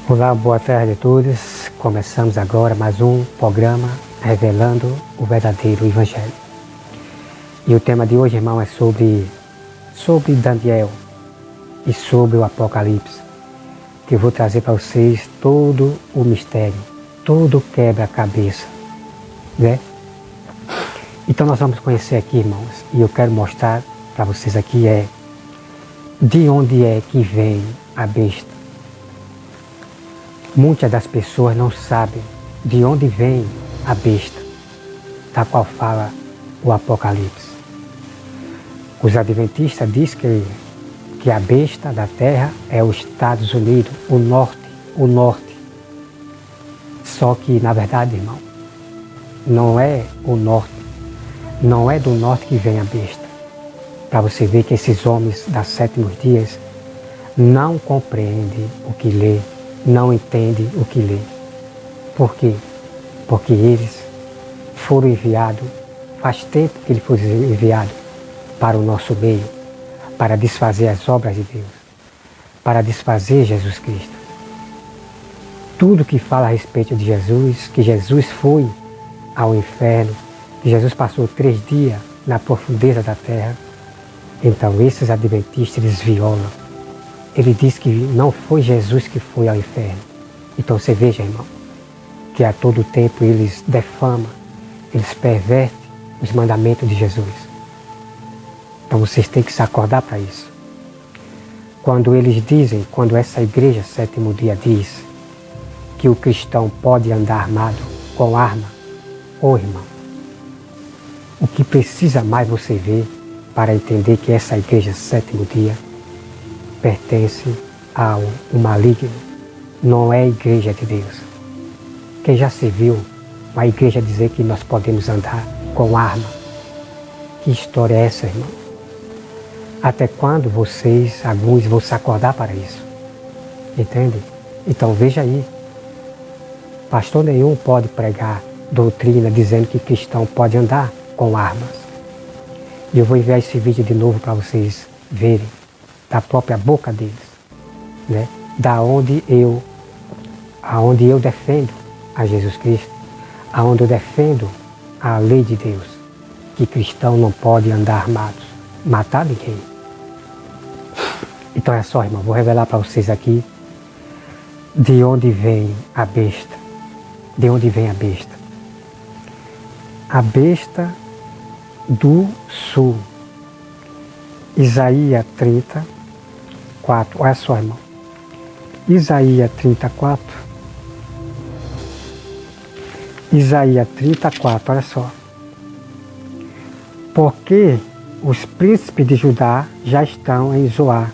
Olá, boa tarde a todos. Começamos agora mais um programa revelando o verdadeiro Evangelho. E o tema de hoje, irmão, é sobre Daniel e sobre o Apocalipse, que eu vou trazer para vocês todo o mistério, todo quebra-cabeça, né? Então nós vamos conhecer aqui, irmãos, e eu quero mostrar para vocês aqui de onde é que vem a besta. Muitas das pessoas não sabem de onde vem a besta, da qual fala o Apocalipse. Os adventistas dizem que a besta da terra é os Estados Unidos, o norte. Só que, na verdade, irmão, não é o norte, não é do norte que vem a besta. Para você ver que esses homens das sétimos dias não compreendem o que lê, não entendem o que lê. Por quê? Porque eles foram enviados, faz tempo que eles foram enviados para o nosso meio, para desfazer as obras de Deus, para desfazer Jesus Cristo. Tudo que fala a respeito de Jesus, que Jesus foi ao inferno, que Jesus passou 3 dias na profundeza da terra, então esses adventistas eles violam. Ele diz que não foi Jesus que foi ao inferno. Então você veja, irmão, que a todo tempo eles defamam, eles pervertem os mandamentos de Jesus. Então vocês têm que se acordar para isso. Quando eles dizem, quando essa igreja sétimo dia diz que o cristão pode andar armado com arma, irmão, o que precisa mais você ver para entender que essa igreja sétimo dia pertence ao maligno, não é a igreja de Deus. Quem já se viu uma igreja dizer que nós podemos andar com arma? Que história é essa, irmão? Até quando alguns vão se acordar para isso? Entende? Então veja aí, pastor nenhum pode pregar doutrina dizendo que cristão pode andar com armas. E eu vou enviar esse vídeo de novo para vocês verem da própria boca deles, né? Aonde eu defendo a Jesus Cristo, aonde eu defendo a lei de Deus, que cristão não pode andar armados, matar ninguém. Então é só, irmão, vou revelar para vocês aqui de onde vem a besta. De onde vem a besta? A besta do sul. Isaías 34, olha só, irmão. Isaías 34, olha só. Porque os príncipes de Judá já estão em Zoar,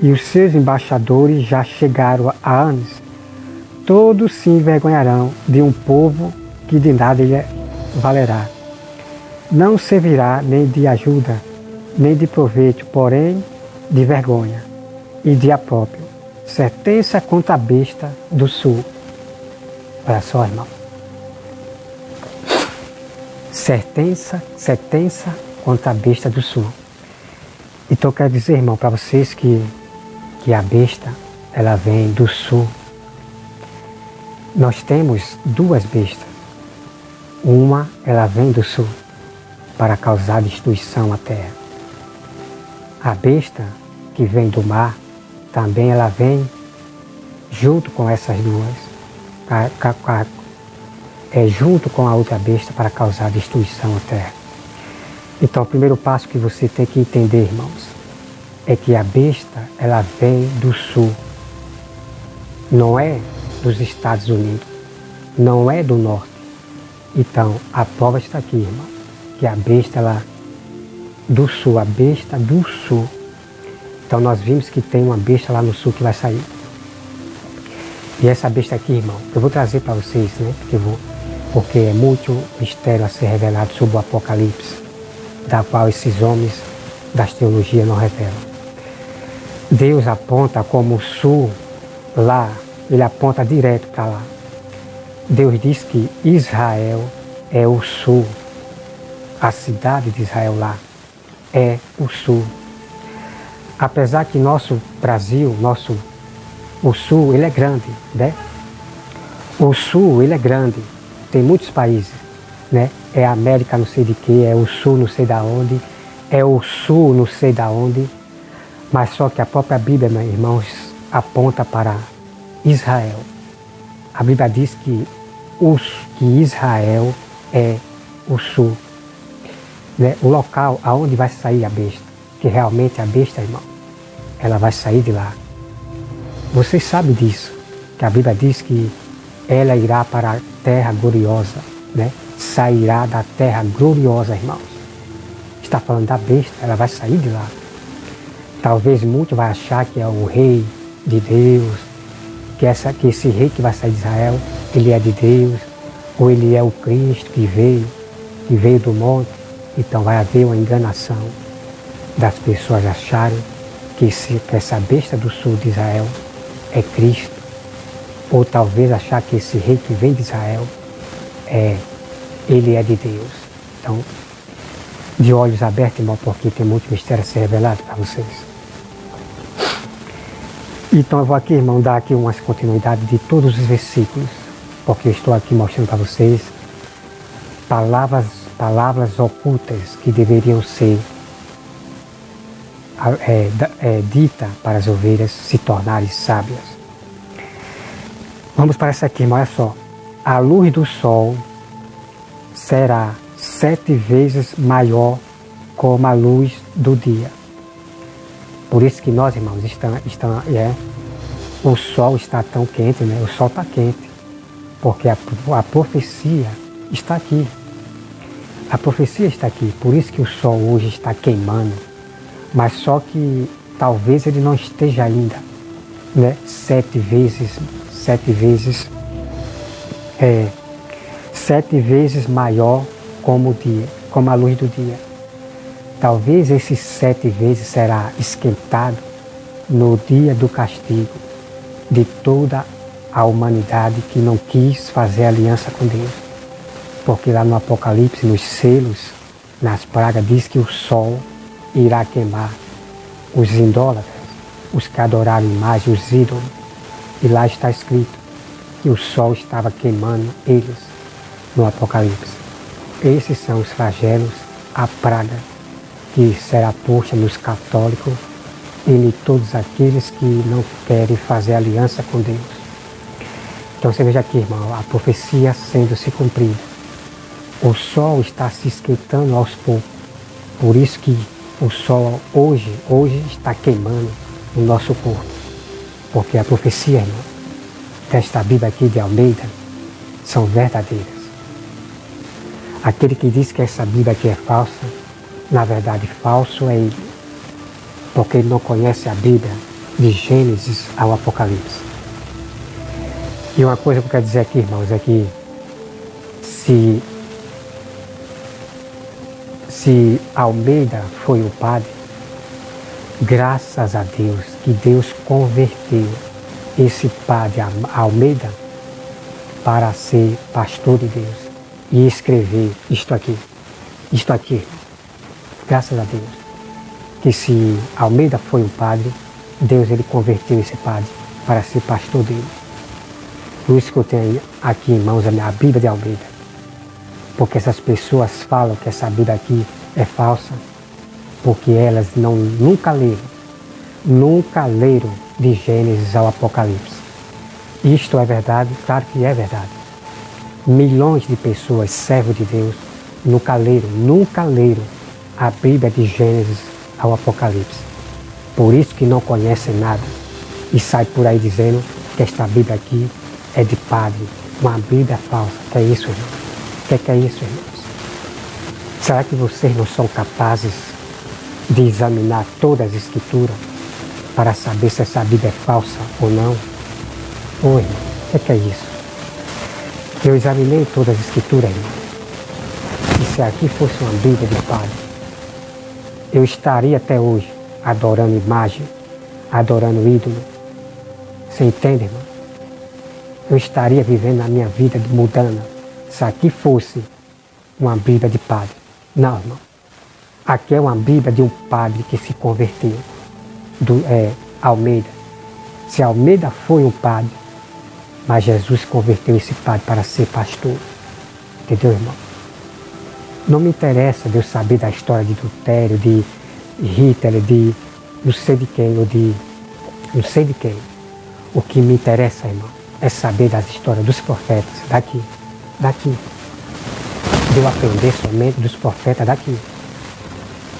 e os seus embaixadores já chegaram há anos. Todos se envergonharão de um povo que de nada lhe valerá. Não servirá nem de ajuda, nem de proveito, porém de vergonha e de apróprio. Sentença contra a besta do sul. Olha só, irmão. Sentença contra a besta do sul. Então eu quero dizer, irmão, para vocês que a besta, ela vem do sul. Nós temos 2 bestas. Uma, ela vem do sul para causar destruição à terra. A besta que vem do mar, também ela vem junto com essas duas, junto com a outra besta para causar destruição à terra. Então o primeiro passo que você tem que entender, irmãos, é que a besta, ela vem do sul. Não é dos Estados Unidos, não é do norte. Então a prova está aqui, irmão, que a besta, ela do sul, a besta do sul. Então nós vimos que tem uma besta lá no sul que vai sair. E essa besta aqui, irmão, eu vou trazer para vocês, né? Porque é muito mistério a ser revelado sobre o Apocalipse, da qual esses homens das teologias não revelam. Deus aponta como o sul lá, ele aponta direto para lá. Deus diz que Israel é o sul. A cidade de Israel lá é o sul. Apesar que nosso Brasil, O Sul, ele é grande, né? O Sul, ele é grande, tem muitos países, né? É a América não sei de que, é o Sul não sei da onde, é o Sul não sei da onde, mas só que a própria Bíblia, meus irmãos, aponta para Israel. A Bíblia diz que Israel é o Sul, né? O local aonde vai sair a besta, que realmente a besta, irmão, ela vai sair de lá. Vocês sabem disso, que a Bíblia diz que ela irá para a terra gloriosa, né? Sairá da terra gloriosa, irmãos. Está falando da besta, ela vai sair de lá. Talvez muitos vão achar que é o rei de Deus, que esse rei que vai sair de Israel, ele é de Deus, ou ele é o Cristo que veio do monte. Então vai haver uma enganação das pessoas acharem que essa besta do sul de Israel é Cristo, ou talvez achar que esse rei que vem de Israel ele é de Deus. Então, de olhos abertos, irmão, porque tem muito mistério a ser revelado para vocês. Então eu vou aqui, irmão, dar aqui uma continuidade de todos os versículos, porque eu estou aqui mostrando para vocês palavras ocultas que deveriam ser ditas para as ovelhas se tornarem sábias. Vamos para essa aqui, irmão, olha só. A luz do sol será 7 vezes maior como a luz do dia. Por isso que nós, irmãos, o sol está tão quente, né? O sol está quente, porque a profecia está aqui. A profecia está aqui, por isso que o sol hoje está queimando, mas só que talvez ele não esteja ainda, né? 7 vezes maior como o dia, como a luz do dia. Talvez esses 7 vezes será esquentado no dia do castigo de toda a humanidade que não quis fazer aliança com Deus. Porque lá no Apocalipse, nos selos, nas pragas, diz que o sol irá queimar os idólatras, os que adoraram imagem, os ídolos. E lá está escrito que o sol estava queimando eles no Apocalipse. Esses são os flagelos, a praga que será posta nos católicos e em todos aqueles que não querem fazer aliança com Deus. Então você veja aqui, irmão, a profecia sendo se cumprida. O sol está se esquentando aos poucos. Por isso que o sol hoje está queimando o nosso corpo. Porque a profecia, irmão, desta Bíblia aqui de Almeida são verdadeiras. Aquele que diz que essa Bíblia aqui é falsa, na verdade falso é ele. Porque ele não conhece a Bíblia de Gênesis ao Apocalipse. E uma coisa que eu quero dizer aqui, irmãos, é que se Almeida foi o padre, graças a Deus que Deus converteu esse padre Almeida para ser pastor de Deus e escrever isto aqui, graças a Deus, que se Almeida foi um padre, Deus ele converteu esse padre para ser pastor dele. Por isso que eu tenho aqui em mãos a Bíblia de Almeida. Porque essas pessoas falam que essa Bíblia aqui é falsa, porque elas nunca leram de Gênesis ao Apocalipse. Isto é verdade? Claro que é verdade. Milhões de pessoas, servos de Deus, nunca leram a Bíblia de Gênesis ao Apocalipse. Por isso que não conhecem nada e sai por aí dizendo que esta Bíblia aqui é de padre, uma Bíblia falsa. Que é isso, irmão? Que é isso, irmãos? Será que vocês não são capazes de examinar todas as Escrituras para saber se essa Bíblia é falsa ou não? Ô, irmão, que é isso? Eu examinei todas as Escrituras, irmão. E se aqui fosse uma Bíblia de padre, eu estaria até hoje adorando imagem, adorando ídolo. Você entende, irmão? Eu estaria vivendo a minha vida mudando. Se aqui fosse uma Bíblia de padre. Não, irmão. Aqui é uma Bíblia de um padre que se converteu, Almeida. Se Almeida foi um padre, mas Jesus converteu esse padre para ser pastor. Entendeu, irmão? Não me interessa de eu saber da história de Lutero, de Hitler, de não sei de quem, ou de não sei de quem. O que me interessa, irmão, é saber das histórias dos profetas daqui. De eu aprender somente dos profetas daqui.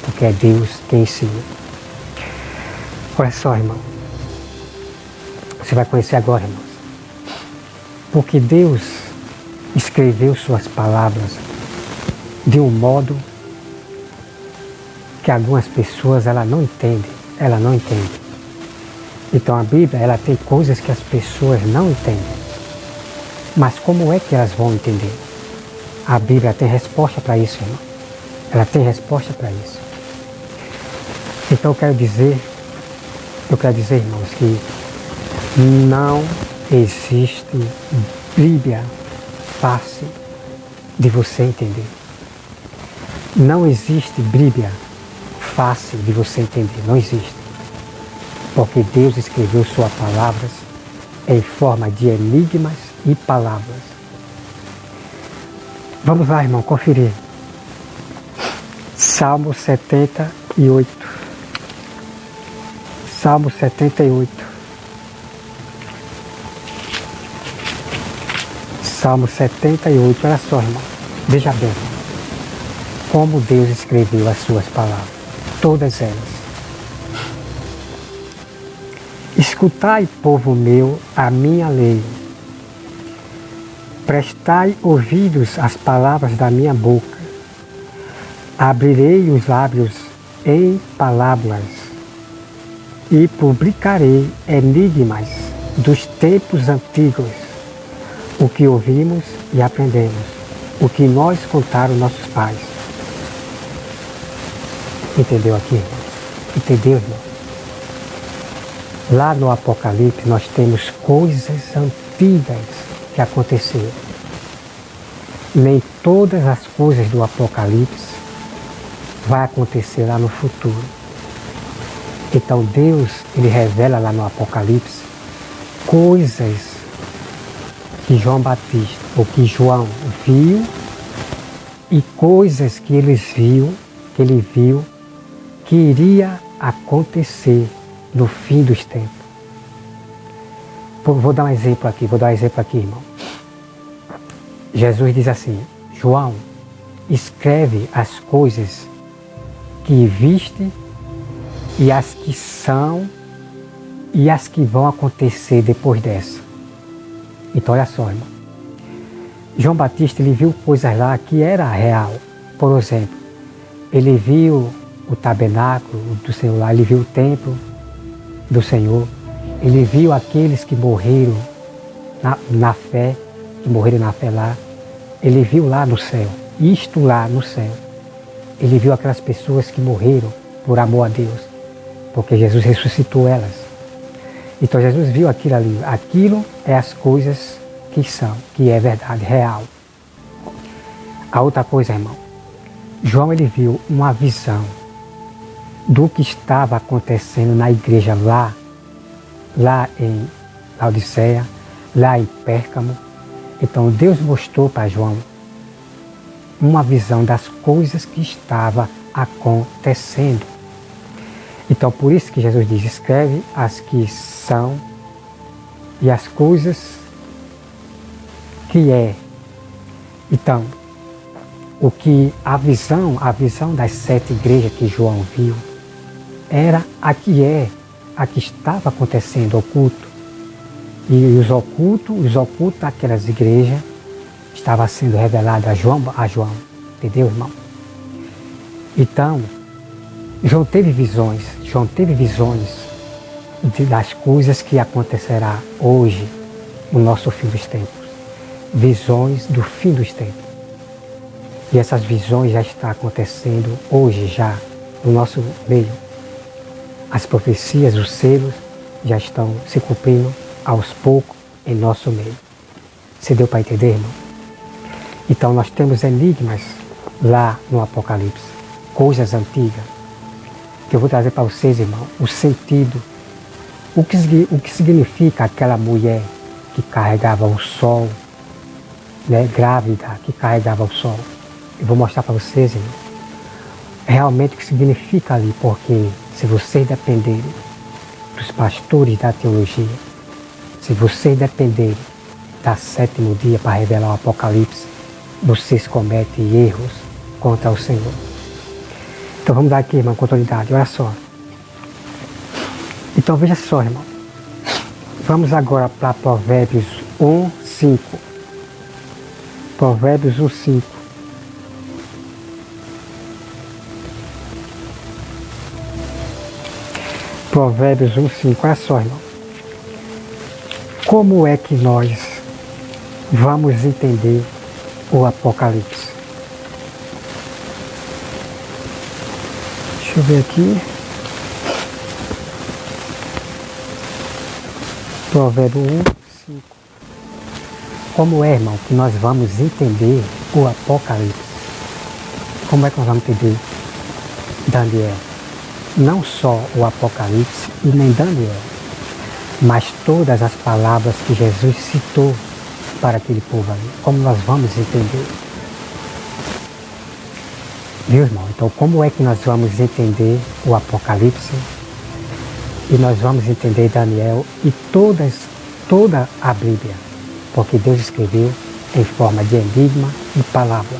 Porque é Deus quem ensina. Olha só, irmão. Você vai conhecer agora, irmãos. Porque Deus escreveu suas palavras de um modo que algumas pessoas não entendem. Então a Bíblia ela tem coisas que as pessoas não entendem. Mas como é que elas vão entender? A Bíblia tem resposta para isso, irmão. Ela tem resposta para isso. Então eu quero dizer, irmãos, que não existe Bíblia fácil de você entender. Não existe Bíblia fácil de você entender. Não existe. Porque Deus escreveu suas palavras em forma de enigmas e palavras. Vamos lá, irmão, conferir. Salmo 78. Salmo 78. Salmo 78, olha só, irmão. Veja bem como Deus escreveu as suas palavras. Todas elas. Escutai, povo meu, a minha lei. Prestai ouvidos às palavras da minha boca. Abrirei os lábios em palavras e publicarei enigmas dos tempos antigos, o que ouvimos e aprendemos, o que nós contaram nossos pais. Entendeu aqui, irmão? Entendeu, irmão? Lá no Apocalipse nós temos coisas antigas que aconteceram. Nem todas as coisas do Apocalipse vai acontecer lá no futuro. Então Deus, Ele revela lá no Apocalipse coisas que João Batista, ou que João viu, e coisas que ele viu que iria acontecer no fim dos tempos. Vou dar um exemplo aqui, irmão. Jesus diz assim: João, escreve as coisas que viste e as que são e as que vão acontecer depois dessa. Então olha só, irmão. João Batista ele viu coisas lá que era real. Por exemplo, ele viu o tabernáculo do Senhor lá, ele viu o templo do Senhor, ele viu aqueles que morreram na fé, lá, ele viu lá no céu, isto lá no céu. Ele viu aquelas pessoas que morreram por amor a Deus, porque Jesus ressuscitou elas. Então Jesus viu aquilo ali, aquilo é as coisas que são, que é verdade, real. A outra coisa, irmão, João ele viu uma visão do que estava acontecendo na igreja lá em Laodiceia, lá em Pérgamo. Então Deus mostrou para João uma visão das coisas que estava acontecendo. Então por isso que Jesus diz, escreve as que são e as coisas que é. Então, a visão das 7 igrejas que João viu, era a que estava acontecendo, oculto. E os ocultos daquelas igrejas estava sendo revelado a João. Entendeu, irmão? Então, João teve visões das coisas que acontecerá hoje, no nosso fim dos tempos. Visões do fim dos tempos. E essas visões já estão acontecendo hoje, já, no nosso meio. As profecias, os selos, já estão se cumprindo aos poucos em nosso meio. Você deu para entender, irmão? Então nós temos enigmas lá no Apocalipse, coisas antigas, que eu vou trazer para vocês, irmão, o sentido o que significa aquela mulher que carregava o sol, né, grávida, que carregava o sol. Eu vou mostrar para vocês, irmão, realmente o que significa ali, porque se vocês dependerem dos pastores da teologia, se vocês dependerem da sétimo dia para revelar o Apocalipse, vocês cometem erros contra o Senhor. Então vamos dar aqui, irmão, continuidade, olha só. Então veja só, irmão. Vamos agora para Provérbios 1, 5. Provérbios 1, 5. Provérbios 1, 5. Olha só, irmão. Como é que nós vamos entender o Apocalipse? Deixa eu ver aqui. Provérbio 1, 5. Como é, irmão, que nós vamos entender o Apocalipse? Como é que nós vamos entender Daniel? Não só o Apocalipse e nem Daniel, mas todas as palavras que Jesus citou para aquele povo ali. Como nós vamos entender? Viu, irmão? Então, como é que nós vamos entender o Apocalipse? E nós vamos entender Daniel e toda a Bíblia, porque Deus escreveu em forma de enigma e palavra.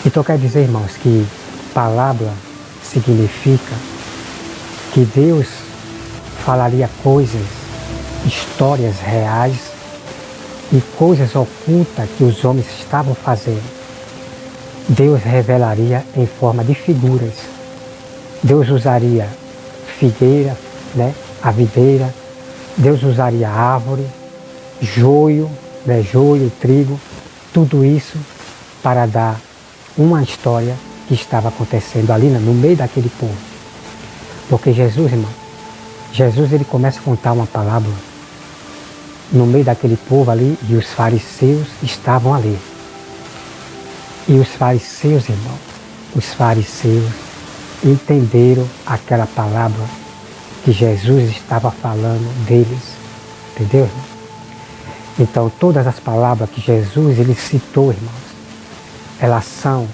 Então quer dizer, irmãos, que palavra significa que Deus falaria coisas, histórias reais e coisas ocultas que os homens estavam fazendo. Deus revelaria em forma de figuras. Deus usaria figueira, né, a videira, Deus usaria árvore, joio, né, joio, trigo, tudo isso para dar uma história que estava acontecendo ali no meio daquele povo. Porque Jesus, irmão, Jesus ele começa a contar uma palavra no meio daquele povo ali e os fariseus estavam ali. E os fariseus, irmão, os fariseus entenderam aquela palavra que Jesus estava falando deles, entendeu, irmão? Então todas as palavras que Jesus ele citou, irmãos, elas são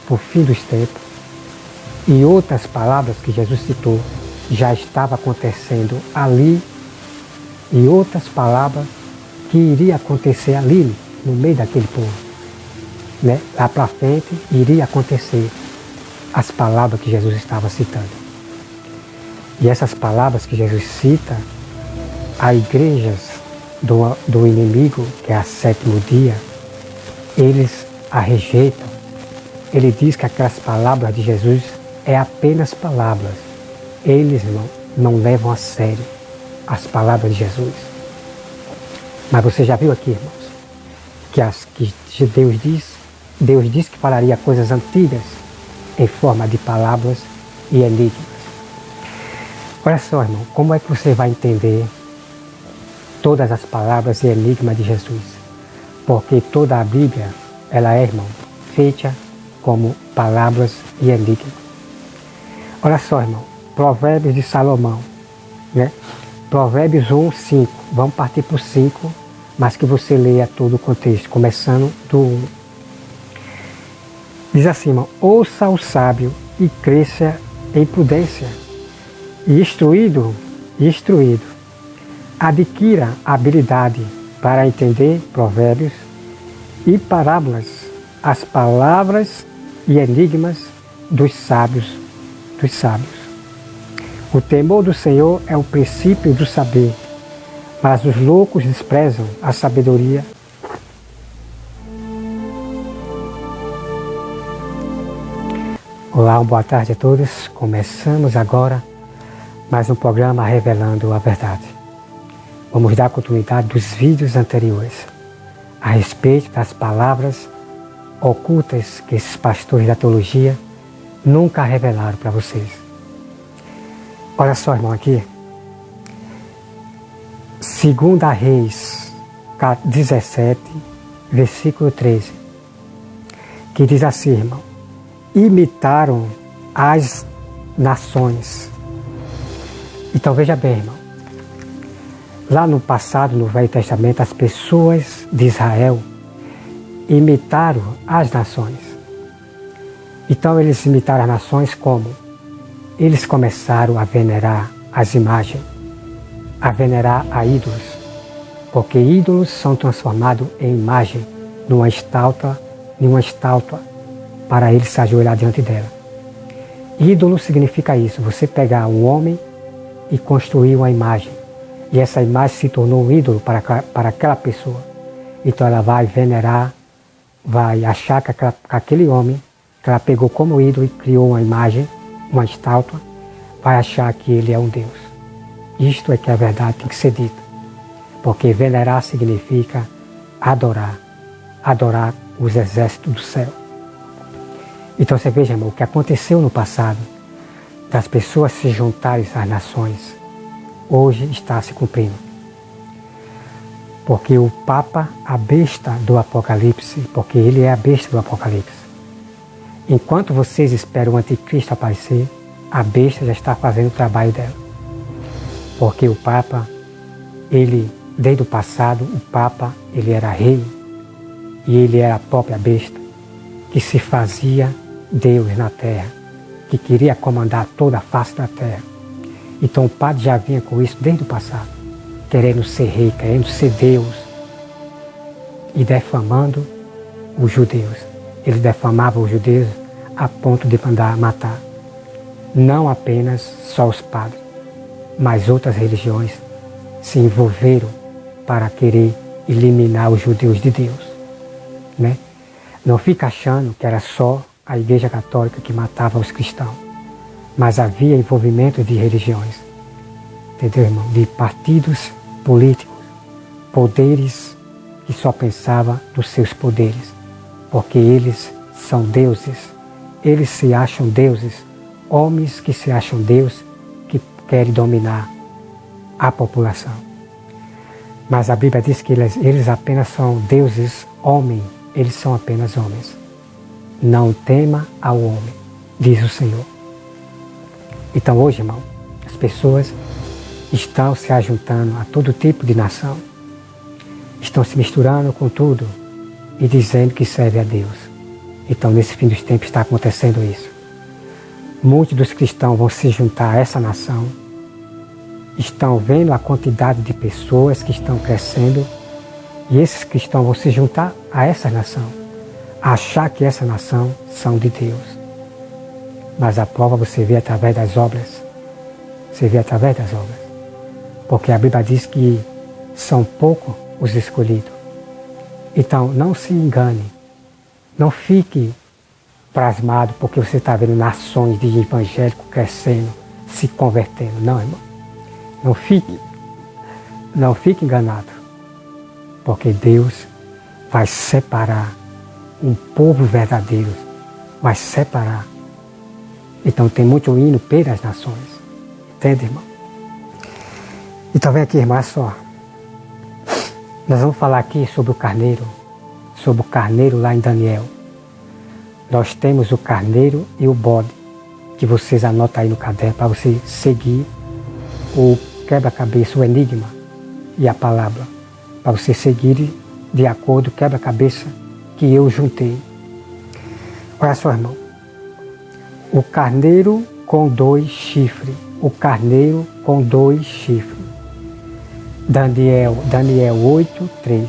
por fim dos tempos, e outras palavras que Jesus citou já estavam acontecendo ali, e outras palavras que iriam acontecer ali no meio daquele povo, né? Lá para frente iria acontecer as palavras que Jesus estava citando. E essas palavras que Jesus cita, as igrejas do inimigo, que é a sétimo dia, eles a rejeitam. Ele diz que aquelas palavras de Jesus é apenas palavras. Eles não levam a sério as palavras de Jesus. Mas você já viu aqui, irmãos, que Deus diz que falaria coisas antigas em forma de palavras e enigmas. Olha só, irmão, como é que você vai entender todas as palavras e enigmas de Jesus? Porque toda a Bíblia, ela é, irmão, feita como palavras e enigmas. Olha só, irmão, Provérbios de Salomão, né? Provérbios 1, 5. Vamos partir para o 5, mas que você leia todo o contexto, começando do 1. Diz assim, irmão, ouça o sábio e cresça em prudência, e instruído, adquira habilidade para entender provérbios e parábolas, as palavras e enigmas dos sábios. O temor do Senhor é o princípio do saber, mas os loucos desprezam a sabedoria. Olá, boa tarde a todos. Começamos agora mais um programa Revelando a Verdade. Vamos dar continuidade dos vídeos anteriores a respeito das palavras ocultas que esses pastores da teologia nunca revelaram para vocês. Olha só, irmão, aqui. 2 Reis 17, versículo 13, que diz assim, irmão: imitaram as nações, Então veja bem, irmão. Lá no passado, no Velho Testamento, as pessoas de Israel imitaram as nações. Então eles imitaram as nações como? Eles começaram a venerar as imagens, a venerar a ídolos, porque ídolos são transformados em imagem, numa estátua, para eles se ajoelhar diante dela. Ídolo significa isso, você pegar um homem e construir uma imagem, e essa imagem se tornou um ídolo para aquela pessoa. Então ela vai venerar, vai achar que aquele homem, que ela pegou como ídolo e criou uma imagem, uma estátua, vai achar que ele é um Deus. Isto é que a verdade tem que ser dita. Porque venerar significa adorar. Adorar os exércitos do céu. Então você veja, irmão, o que aconteceu no passado, das pessoas se juntarem às nações, hoje está se cumprindo. Porque o Papa, a besta do Apocalipse, porque ele é a besta do Apocalipse. Enquanto vocês esperam o anticristo aparecer, a besta já está fazendo o trabalho dela. Porque o Papa, ele, desde o passado, o Papa, ele era rei, e ele era a própria besta, que se fazia Deus na terra, que queria comandar toda a face da terra. Então o padre já vinha com isso desde o passado, querendo ser rei, querendo ser Deus, e defamando os judeus. Ele defamava os judeus a ponto de mandar matar. Não apenas só os padres, mas outras religiões se envolveram para querer eliminar os judeus de Deus. Né? Não fica achando que era só a Igreja Católica que matava os cristãos, mas havia envolvimento de religiões, entendeu, irmão? De partidos políticos, poderes que só pensavam nos seus poderes, porque eles são deuses, eles se acham deuses, homens que se acham Deus, que querem dominar a população. Mas a Bíblia diz que eles apenas são deuses, homens, eles são apenas homens. Não tema ao homem, diz o Senhor. Então hoje, irmão, as pessoas estão se ajuntando a todo tipo de nação, estão se misturando com tudo e dizendo que serve a Deus. Então nesse fim dos tempos está acontecendo isso. Muitos dos cristãos vão se juntar a essa nação, estão vendo a quantidade de pessoas que estão crescendo, e esses cristãos vão se juntar a essa nação, achar que essa nação são de Deus. Mas a prova você vê através das obras. Você vê através das obras. Porque a Bíblia diz que são poucos os escolhidos. Então não se engane, não fique pasmado porque você está vendo nações de evangélicos crescendo, se convertendo. Não, irmão. Não fique enganado. Porque Deus vai separar um povo verdadeiro. Vai separar. Então tem muito hino pelas nações. Entende, irmão? Então vem aqui, irmão, olha só. Nós vamos falar aqui sobre o carneiro. Sobre o carneiro lá em Daniel. Nós temos o carneiro e o bode. Que vocês anotam aí no caderno para você seguir o quebra-cabeça, o enigma e a palavra. Para você seguir de acordo com o quebra-cabeça que eu juntei. Olha só, irmão. O carneiro com 2 chifres. O carneiro com 2 chifres. Daniel 8:3.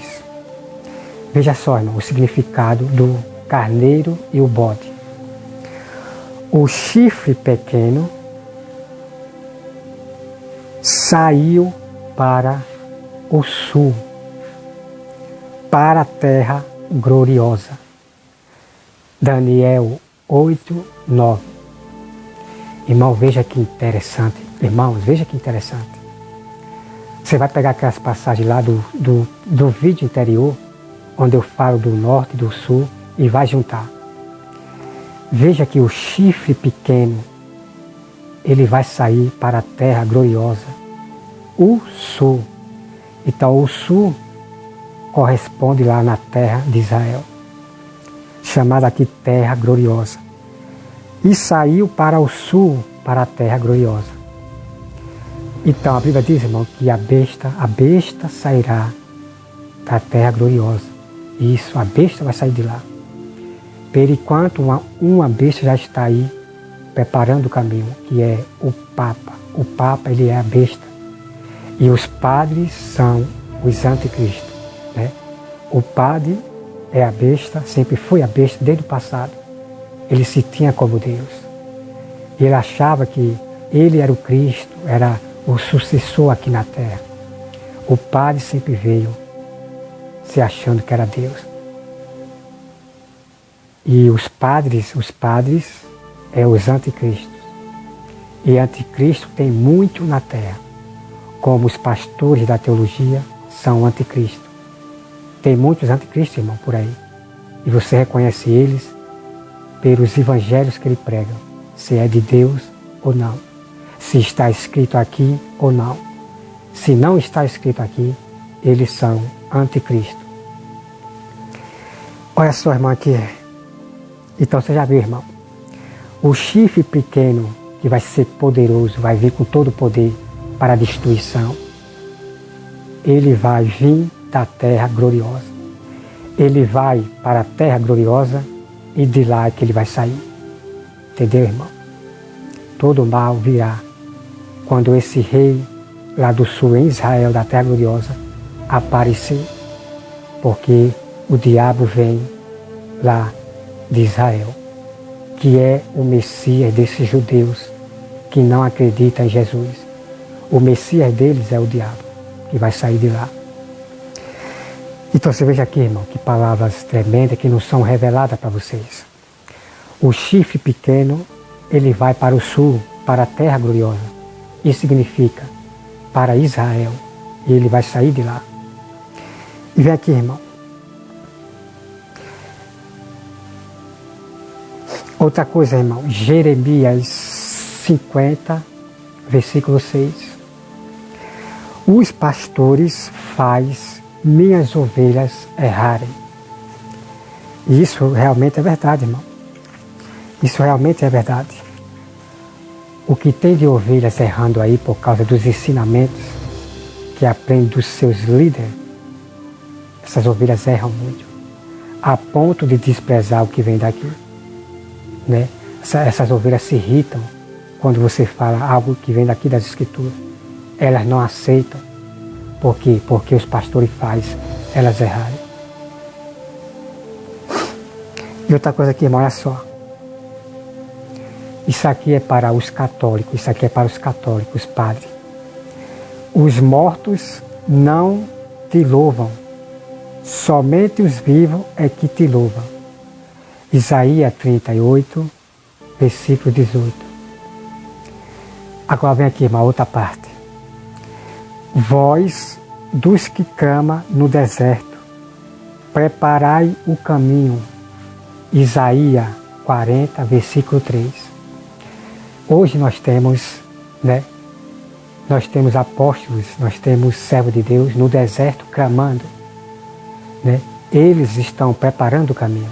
Veja só, irmão, o significado do carneiro e o bode. O chifre pequeno saiu para o sul, para a terra gloriosa. Daniel 8:9. Irmão, veja que interessante. Irmãos, veja que interessante. Você vai pegar aquelas passagens lá do vídeo anterior, onde eu falo do norte e do sul, e vai juntar. Veja que o chifre pequeno, ele vai sair para a terra gloriosa. O sul. Então o sul corresponde lá na terra de Israel, chamada aqui terra gloriosa. E saiu para o sul, para a terra gloriosa. Então a Bíblia diz, irmão, que a besta sairá da terra gloriosa. Isso, a besta vai sair de lá. Por enquanto, uma besta já está aí preparando o caminho, que é o Papa. O Papa, ele é a besta. E os padres são os anticristos, né? O padre é a besta, sempre foi a besta desde o passado. Ele se tinha como Deus. Ele achava que ele era o Cristo, era o sucessor aqui na terra. O padre sempre veio se achando que era Deus. E os padres é os anticristos. E anticristo tem muito na terra. Como os pastores da teologia são anticristo. Tem muitos anticristos, irmão, por aí. E você reconhece eles pelos evangelhos que ele prega. Se é de Deus ou não. Se está escrito aqui ou não. Se não está escrito aqui, eles são anticristo. Olha só, irmão, aqui. Então você já viu, irmão. O chifre pequeno, que vai ser poderoso, vai vir com todo o poder para a destruição. Ele vai vir da terra gloriosa. Ele vai para a terra gloriosa e de lá é que ele vai sair. Entendeu, irmão? Todo mal virá quando esse rei lá do sul, em Israel, da terra gloriosa, aparecer. Porque o diabo vem lá de Israel, que é o Messias desses judeus que não acreditam em Jesus. O Messias deles é o diabo, que vai sair de lá. Então você veja aqui, irmão, que palavras tremendas que não são reveladas para vocês. O chifre pequeno, ele vai para o sul, para a terra gloriosa. Isso significa para Israel. E ele vai sair de lá. E vem aqui, irmão. Outra coisa, irmão. Jeremias 50, versículo 6. Os pastores faz minhas ovelhas errarem. E isso realmente é verdade, irmão. Isso realmente é verdade. O que tem de ovelhas errando aí por causa dos ensinamentos que aprende dos seus líderes, essas ovelhas erram muito, a ponto de desprezar o que vem daqui, né? Essas ovelhas se irritam quando você fala algo que vem daqui das Escrituras. Elas não aceitam. Por quê? Porque os pastores fazem elas errarem. E outra coisa aqui, irmão, olha só. Isso aqui é para os católicos, isso aqui é para os católicos, padre. Os mortos não te louvam, somente os vivos é que te louvam. Isaías 38, versículo 18. Agora vem aqui uma outra parte. Vós, dos que clamam no deserto, preparai o caminho. Isaías 40, versículo 3. Hoje nós temos, né? Nós temos apóstolos, nós temos servos de Deus no deserto clamando, né? Eles estão preparando o caminho.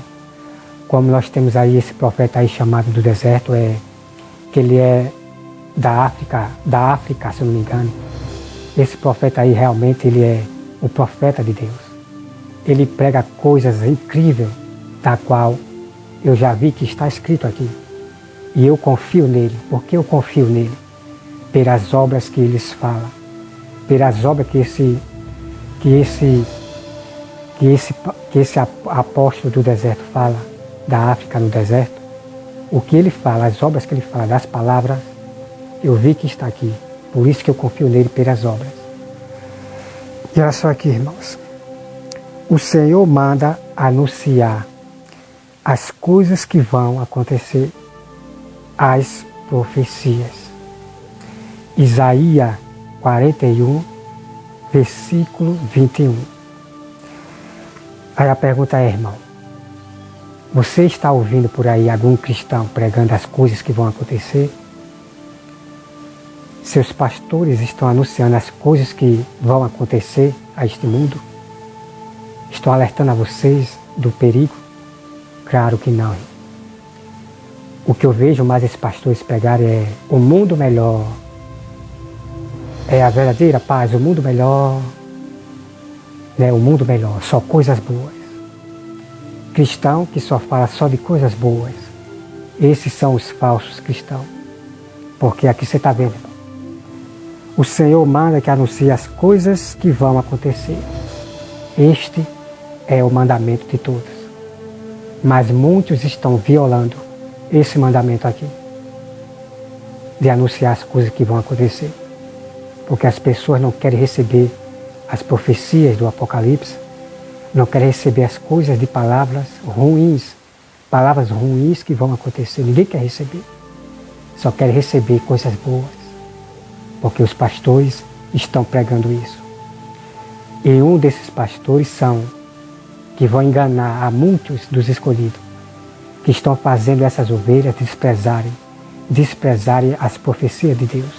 Como nós temos aí esse profeta aí chamado do deserto, que ele é da África, se eu não me engano. Esse profeta aí realmente ele é o profeta de Deus. Ele prega coisas incríveis, da qual eu já vi que está escrito aqui. E eu confio nele. Por que eu confio nele? Pelas obras que eles falam. Pelas obras que esse apóstolo do deserto fala, da África no deserto. O que ele fala, as obras que ele fala, das palavras, eu vi que está aqui. Por isso que eu confio nele pelas obras. E olha só aqui, irmãos. O Senhor manda anunciar as coisas que vão acontecer, as profecias. Isaías 41, versículo 21. Aí a pergunta é, irmão, você está ouvindo por aí algum cristão pregando as coisas que vão acontecer? Seus pastores estão anunciando as coisas que vão acontecer a este mundo? Estão alertando a vocês do perigo? Claro que não. O que eu vejo mais esses pastores pregarem é um mundo melhor, é a verdadeira paz, o mundo melhor, né? O mundo melhor, só coisas boas. Cristão que só fala só de coisas boas, esses são os falsos cristãos. Porque aqui você está vendo, irmão, o Senhor manda que anuncie as coisas que vão acontecer. Este é o mandamento de todos. Mas muitos estão violando esse mandamento aqui, de anunciar as coisas que vão acontecer. Porque as pessoas não querem receber as profecias do Apocalipse, não querem receber as coisas de palavras ruins que vão acontecer. Ninguém quer receber. Só querem receber coisas boas, porque os pastores estão pregando isso. E um desses pastores são que vão enganar a muitos dos escolhidos, que estão fazendo essas ovelhas desprezarem as profecias de Deus.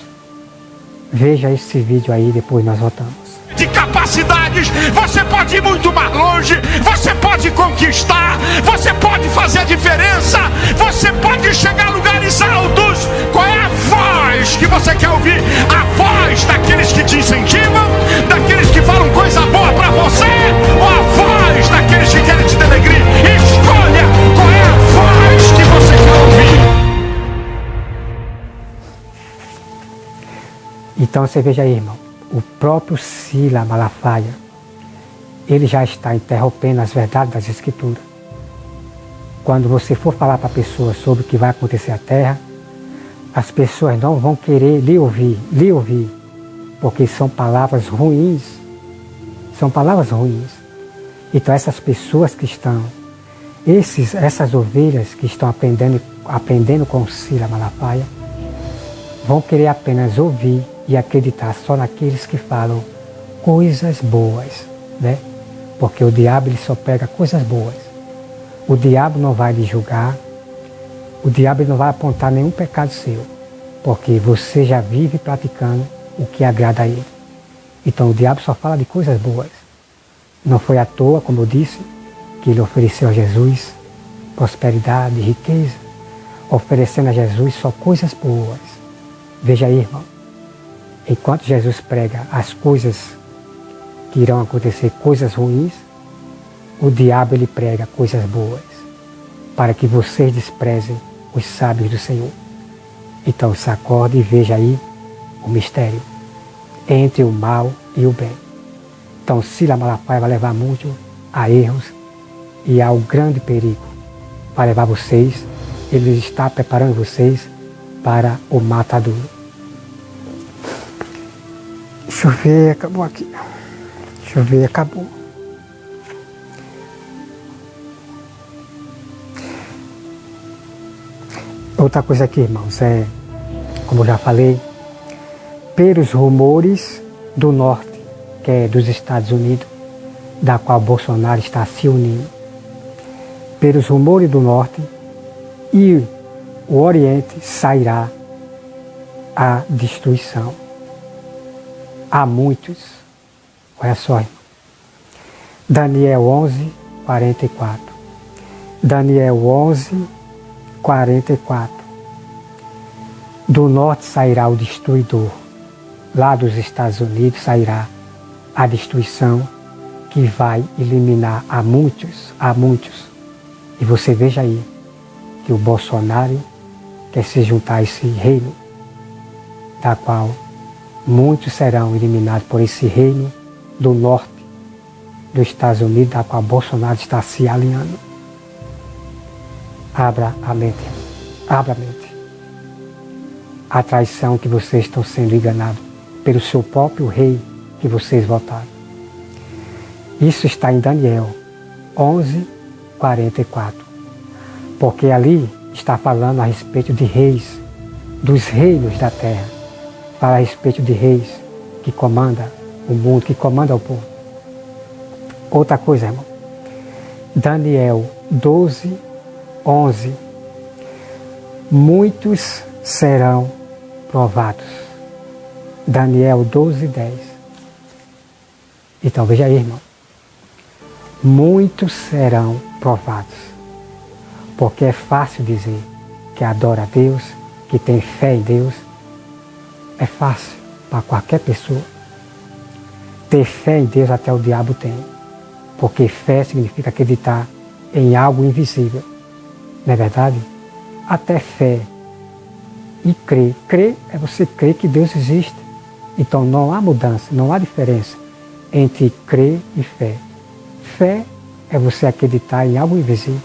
Veja esse vídeo aí, depois nós voltamos. De capacidades, você pode ir muito mais longe, você pode conquistar, você pode fazer a diferença, você pode chegar a lugares altos. Qual é a voz que você quer ouvir? A voz daqueles que te incentivam, daqueles que falam coisa boa pra você, ou a voz daqueles que querem te denegrir? Escolha qual é a voz que você quer ouvir. Então você veja aí, irmão, o próprio Silas Malafaia, ele já está interrompendo as verdades das Escrituras. Quando você for falar para a pessoa sobre o que vai acontecer na terra, as pessoas não vão querer lhe ouvir, porque são palavras ruins. São palavras ruins. Então essas pessoas que estão, essas ovelhas que estão aprendendo com o Silas Malafaia, vão querer apenas ouvir e acreditar só naqueles que falam coisas boas, né? Porque o diabo ele só prega coisas boas. O diabo não vai lhe julgar, o diabo não vai apontar nenhum pecado seu, porque você já vive praticando o que agrada a ele. Então o diabo só fala de coisas boas. Não foi à toa, como eu disse, que ele ofereceu a Jesus prosperidade, riqueza, oferecendo a Jesus só coisas boas. Veja aí, irmão, enquanto Jesus prega as coisas que irão acontecer, coisas ruins, o diabo ele prega coisas boas, para que vocês desprezem os sábios do Senhor. Então se acorde e veja aí o mistério entre o mal e o bem. Então Silas Malafaia vai levar muito a erros e ao grande perigo. Vai levar vocês, ele está preparando vocês para o matadouro. Deixa eu ver, acabou aqui. Deixa eu ver, acabou. Outra coisa aqui, irmãos, como eu já falei, pelos rumores do norte, que é dos Estados Unidos, da qual Bolsonaro está se unindo, pelos rumores do norte e o oriente sairá a destruição. Há muitos, olha só, irmão. Daniel 11, 44. Daniel 11, 44. Do norte sairá o destruidor, lá dos Estados Unidos sairá a destruição que vai eliminar a muitos. E você veja aí que o Bolsonaro quer se juntar a esse reino, da qual muitos serão eliminados por esse reino do norte dos Estados Unidos, da qual Bolsonaro está se alinhando. Abra a mente, abra a mente. A traição que vocês estão sendo enganados pelo seu próprio rei que vocês votaram. Isso está em Daniel 11, 44. Porque ali está falando a respeito de reis, dos reinos da terra. Fala a respeito de reis que comandam o mundo, que comandam o povo. Outra coisa, irmão. Daniel 12, 11. Muitos serão provados. Daniel 12, 10. Então veja aí, irmão. Muitos serão provados. Porque é fácil dizer que adora a Deus, que tem fé em Deus. É fácil. para qualquer pessoa. Ter fé em Deus até o diabo tem, porque fé significa acreditar em algo invisível, não é verdade? Até fé e crer. Crer é você crer que Deus existe. Então não há mudança, não há diferença entre crer e fé. Fé é você acreditar em algo invisível.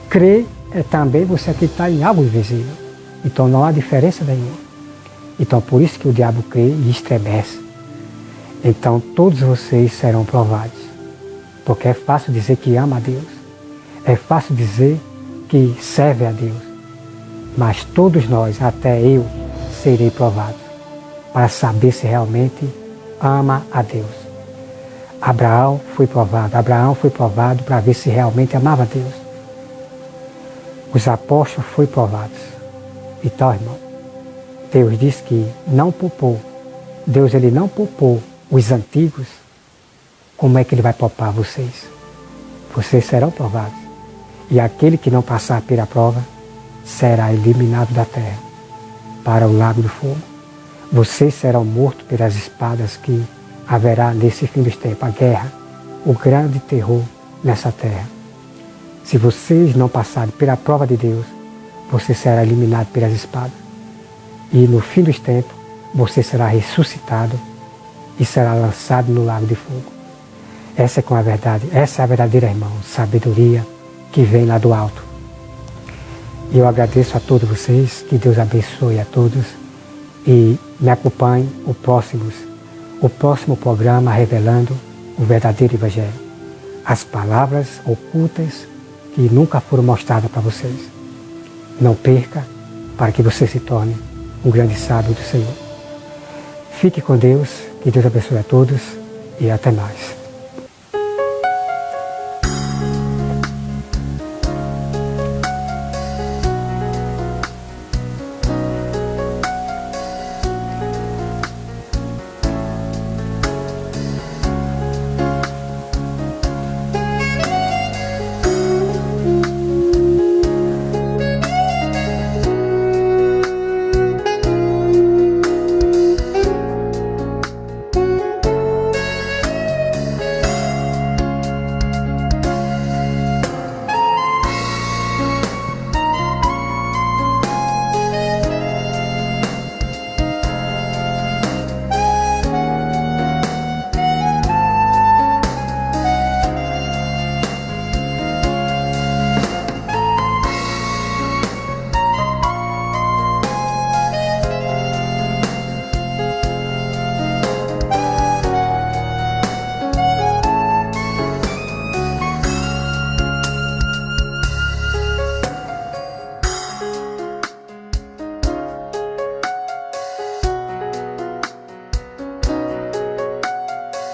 Crer é também você acreditar em algo invisível. Então não há diferença nenhuma. Então por isso que o diabo crê e estremece. Então todos vocês serão provados. Porque é fácil dizer que ama a Deus. É fácil dizer que serve a Deus. Mas todos nós, até eu, serei provado para saber se realmente ama a Deus. Abraão foi provado para ver se realmente amava a Deus. Os apóstolos foram provados. Então, irmão, Deus diz que não poupou. Deus ele não poupou os antigos. Como é que ele vai poupar vocês? Vocês serão provados. E aquele que não passar pela prova será eliminado da terra para o lago do fogo. Vocês serão mortos pelas espadas que haverá nesse fim dos tempos, a guerra, o grande terror nessa terra. Se vocês não passarem pela prova de Deus, você será eliminado pelas espadas. E no fim dos tempos, você será ressuscitado e será lançado no lago de fogo. Essa é com a verdade, essa é a verdadeira, irmão, sabedoria que vem lá do alto. E eu agradeço a todos vocês, que Deus abençoe a todos e me acompanhe o próximo programa revelando o verdadeiro Evangelho. As palavras ocultas que nunca foram mostradas para vocês. Não perca para que você se torne um grande sábio do Senhor. Fique com Deus, que Deus abençoe a todos e até mais.